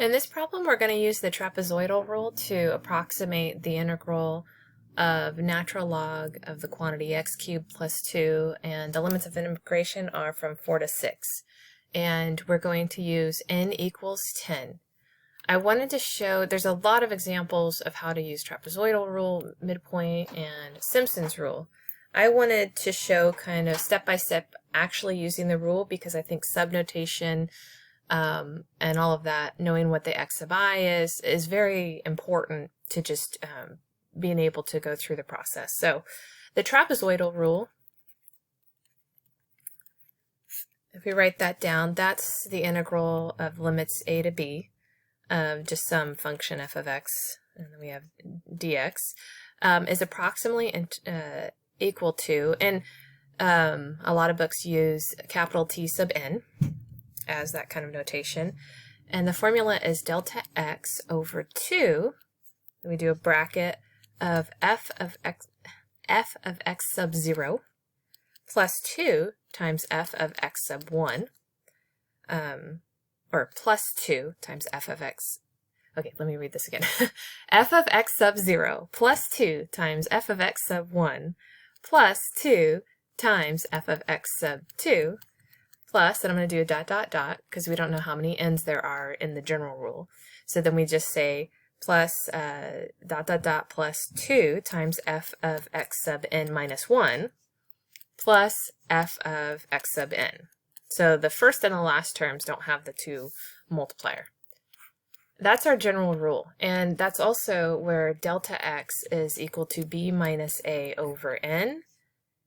In this problem, we're going to use the trapezoidal rule to approximate the integral of natural log of the quantity x cubed plus 2, and the limits of integration are from 4 to 6. And we're going to use n equals 10. I wanted to show, there's a lot of examples of how to use trapezoidal rule, midpoint, and Simpson's rule. I wanted to show kind of step by step actually using the rule because I think subnotation and all of that, knowing what the x sub I is very important to just being able to go through the process. So the trapezoidal rule, if we write that down, that's the integral of limits a to b of just some function f of x, and then we have dx, is approximately equal to, and a lot of books use capital T sub n as that kind of notation, and the formula is delta x over 2, we do a bracket of f of x sub 0 plus 2 times f of x sub 1, or plus 2 times f of x. Okay, let me read this again. F of x sub 0 plus 2 times f of x sub 1 plus 2 times f of x sub 2 plus, and I'm going to do a dot dot dot because we don't know how many n's there are in the general rule. So then we just say plus dot dot dot plus 2 times f of x sub n minus 1 plus f of x sub n. So the first and the last terms don't have the 2 multiplier. That's our general rule, and that's also where delta x is equal to b minus a over n,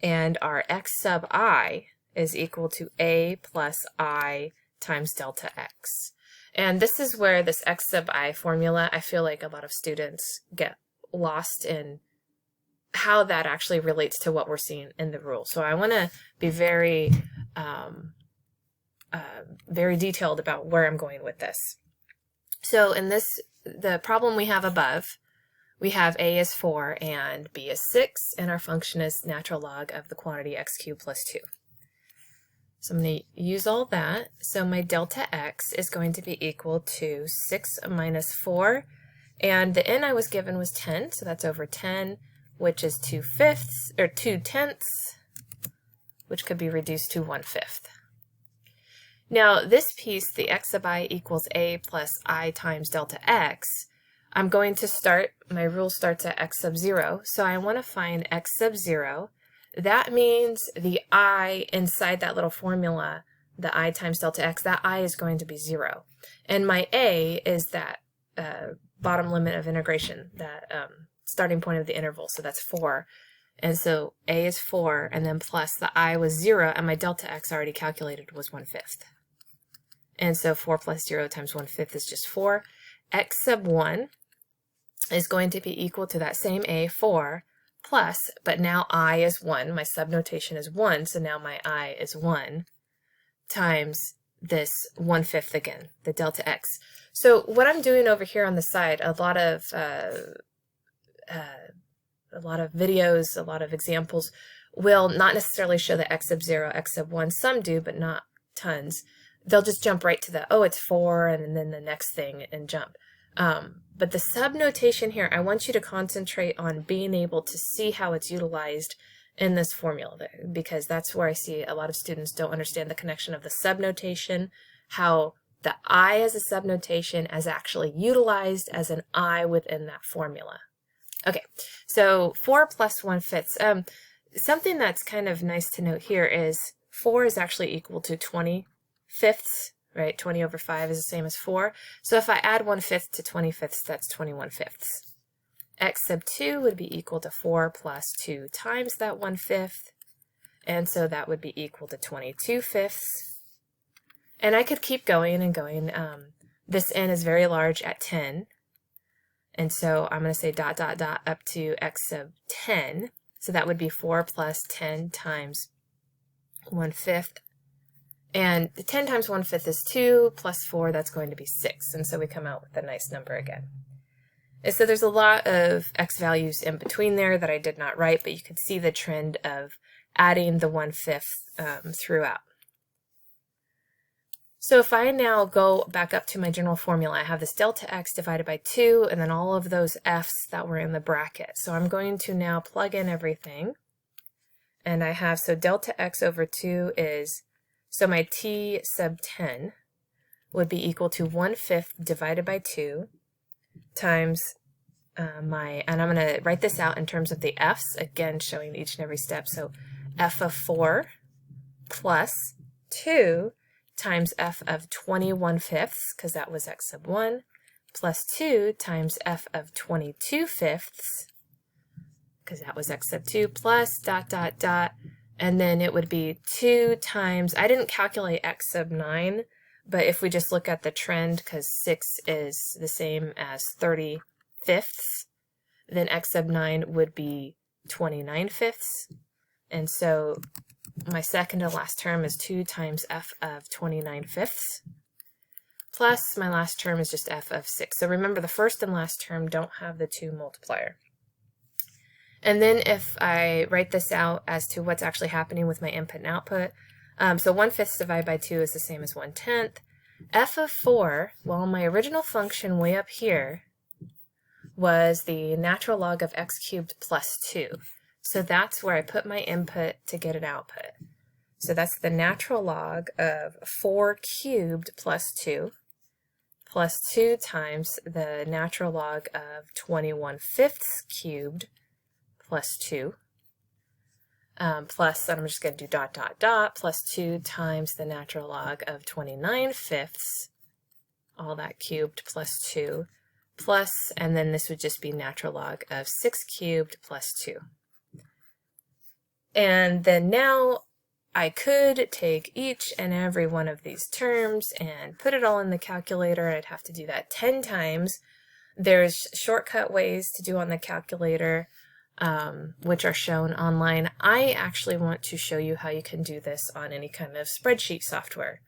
and our x sub I is equal to a plus I times delta x. And this is where this x sub I formula, I feel like a lot of students get lost in how that actually relates to what we're seeing in the rule. So I want to be very very detailed about where I'm going with this. So in the problem we have above, we have a is 4 and b is 6, and our function is natural log of the quantity x cubed plus 2. So I'm going to use all that. So my delta x is going to be equal to 6 minus 4, and the n I was given was 10, so that's over 10, which is 2/5, or 2/10, which could be reduced to 1/5. Now this piece, the x sub I equals a plus I times delta x, I'm going to start, my rule starts at x sub 0, so I want to find x sub 0. That means the I inside that little formula, the I times delta x, that I is going to be 0. And my a is that bottom limit of integration, that starting point of the interval, so that's 4. And so a is 4, and then plus the I was 0, and my delta x already calculated was 1/5. And so 4 plus 0 times 1/5 is just 4. X sub 1 is going to be equal to that same a, 4, plus, but now I is 1, my subnotation is 1, so now my I is 1, times this 1/5 again, the delta x. So what I'm doing over here on the side, a lot of videos, a lot of examples will not necessarily show the x sub 0, x sub 1, some do, but not tons. They'll just jump right to the, oh, it's 4, and then the next thing, and jump. But the subnotation here, I want you to concentrate on being able to see how it's utilized in this formula, because that's where I see a lot of students don't understand the connection of the subnotation, how the I as a subnotation is actually utilized as an I within that formula. Okay, so 4 plus 1/5. Something that's kind of nice to note here is 4 is actually equal to 20/5, right? 20 over 5 is the same as 4. So if I add 1/5 to 20/5, that's 21/5. X sub 2 would be equal to 4 plus 2 times that 1/5, and so that would be equal to 22/5. And I could keep going and going. This n is very large at 10. And so I'm going to say dot dot dot up to x sub 10. So that would be 4 plus 10 times 1/5. And 10 times 1/5 is 2, plus 4, that's going to be 6. And so we come out with a nice number again. And so there's a lot of x values in between there that I did not write, but you can see the trend of adding the 1/5 throughout. So if I now go back up to my general formula, I have this delta x divided by 2, and then all of those f's that were in the bracket. So I'm going to now plug in everything. And I have, so delta x over 2 is, so my t sub 10 would be equal to 1/5 divided by 2 times and I'm going to write this out in terms of the f's, again showing each and every step. So f of 4 plus 2 times f of 21/5, because that was x sub 1, plus 2 times f of 22/5, because that was x sub 2, plus dot, dot, dot, and then it would be 2 times, I didn't calculate x sub 9, but if we just look at the trend, because 6 is the same as 30/5, then x sub 9 would be 29/5, and so my second to last term is 2 times f of 29/5, plus my last term is just f of 6. So remember, the first and last term don't have the 2 multiplier. And then if I write this out as to what's actually happening with my input and output, so 1/5 divided by 2 is the same as 1/10. F of 4, well, my original function way up here was the natural log of x cubed plus 2. So that's where I put my input to get an output. So that's the natural log of 4 cubed plus 2 times the natural log of 21/5 cubed plus 2 plus, and I'm just going to do dot, dot, dot, plus 2 times the natural log of 29/5, all that cubed plus 2, plus, and then this would just be natural log of 6 cubed plus 2. And then now I could take each and every one of these terms and put it all in the calculator. I'd have to do that 10 times. There's shortcut ways to do on the calculator, which are shown online. I actually want to show you how you can do this on any kind of spreadsheet software.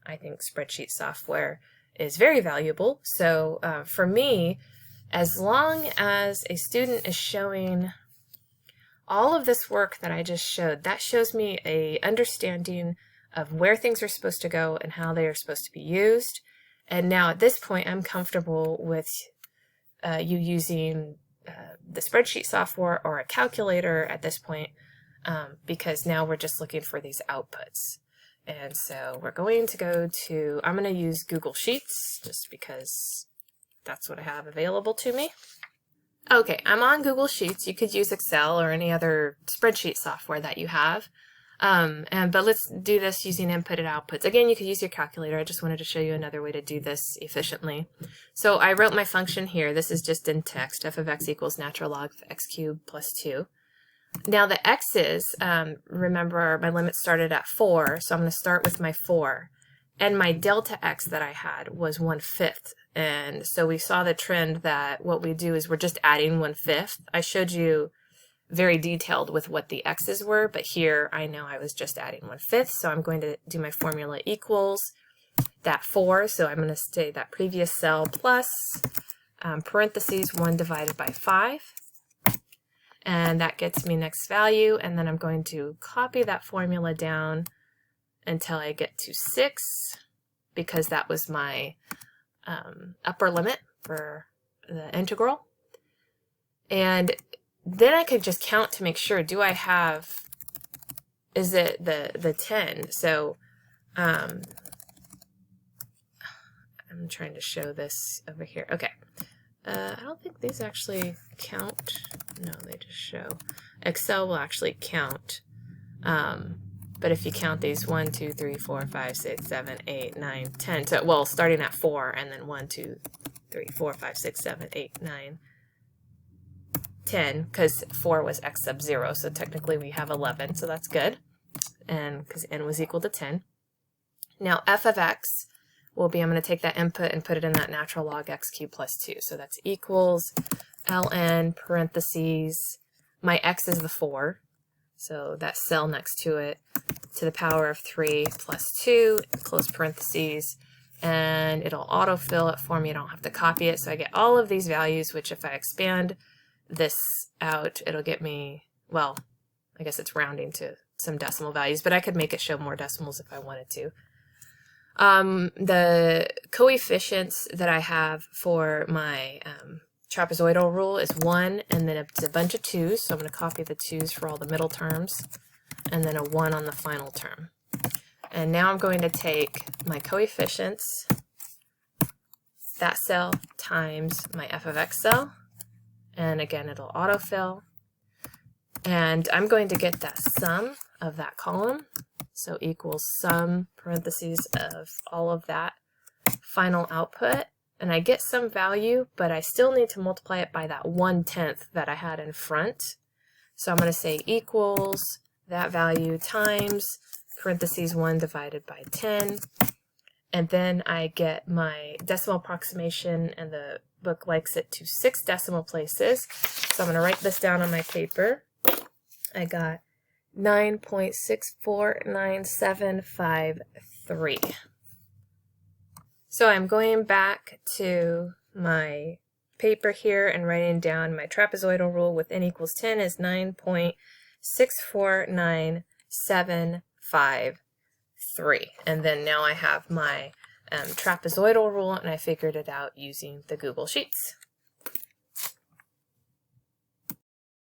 I think spreadsheet software is very valuable. So for me, as long as a student is showing all of this work that I just showed, that shows me a understanding of where things are supposed to go and how they are supposed to be used. And now at this point, I'm comfortable with you using the spreadsheet software or a calculator at this point, because now we're just looking for these outputs. And so we're going to go to, I'm going to use Google Sheets just because that's what I have available to me. Okay, I'm on Google Sheets. You could use Excel or any other spreadsheet software that you have. But let's do this using input and outputs. Again, you could use your calculator. I just wanted to show you another way to do this efficiently. So I wrote my function here. This is just in text. F of x equals natural log of x cubed plus 2. Now the x's, remember my limit started at 4, so I'm going to start with my 4. And my delta x that I had was 1/5. And so we saw the trend that what we do is we're just adding 1/5. I showed you very detailed with what the x's were, but here I know I was just adding 1/5. So I'm going to do my formula equals that 4. So I'm going to say that previous cell plus parentheses 1 divided by 5. And that gets me next value. And then I'm going to copy that formula down until I get to 6, because that was my upper limit for the integral. And then I could just count to make sure, do I have, is it the 10? So I'm trying to show this over here. Okay. I don't think these actually count. No, they just show. Excel will actually count. But if you count these 1, 2, 3, 4, 5, 6, 7, 8, 9, 10. So, well, starting at 4 and then 1, 2, 3, 4, 5, 6, 7, 8, 9, 10, because 4 was x sub 0. So technically we have 11. So that's good. And because n was equal to 10. Now f of x will be, I'm going to take that input and put it in that natural log x cubed plus 2. So that's equals ln parentheses, my x is the 4. So that cell next to it, to the power of 3 plus 2, close parentheses, and it'll autofill it for me. I don't have to copy it. So I get all of these values, which if I expand this out, it'll get me, well, I guess it's rounding to some decimal values, but I could make it show more decimals if I wanted to. The coefficients that I have for my trapezoidal rule is 1, and then it's a bunch of 2s, so I'm going to copy the 2s for all the middle terms, and then a 1 on the final term. And now I'm going to take my coefficients, that cell times my f of x cell, and again it'll autofill, and I'm going to get that sum of that column, so equals sum parentheses of all of that final output, and I get some value, but I still need to multiply it by that 1/10 that I had in front. So I'm going to say equals that value times parentheses 1 divided by 10, and then I get my decimal approximation, and the book likes it to 6 decimal places. So I'm going to write this down on my paper. I got 9.649753. So I'm going back to my paper here and writing down my trapezoidal rule with n equals 10 is 9.649753. And then now I have my trapezoidal rule, and I figured it out using the Google Sheets.